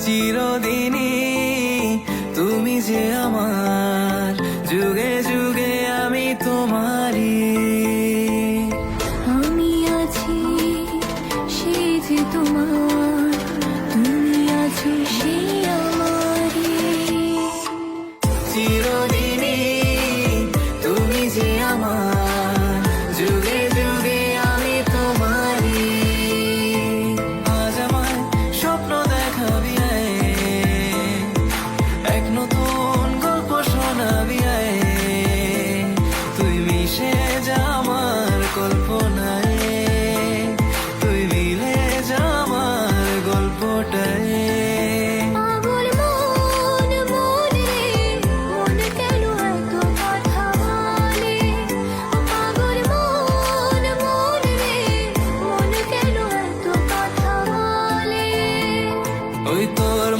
চিরদিনই তুমি যে আমার, যুগে যুগে আমি তোমারই। আমি আছি সেই যে তোমার, তুমি আছো সেই আমারই। চিরদিনই তুমি যে আমার, যুগে যুগে আমি তোমারই। আজ আমায় স্বপ্ন দেখাবি আয়, এক নতুন গল্প শোনাবি আয়, তুই মিশে যা আমার কল্পনায়, তুই মিলে যা আমার গল্পটায়। পাগল মন মন রে, মন কেন এত কথা বলে? পাগল মন মন রে, মন কেন এত কথা বলে? ওই তোর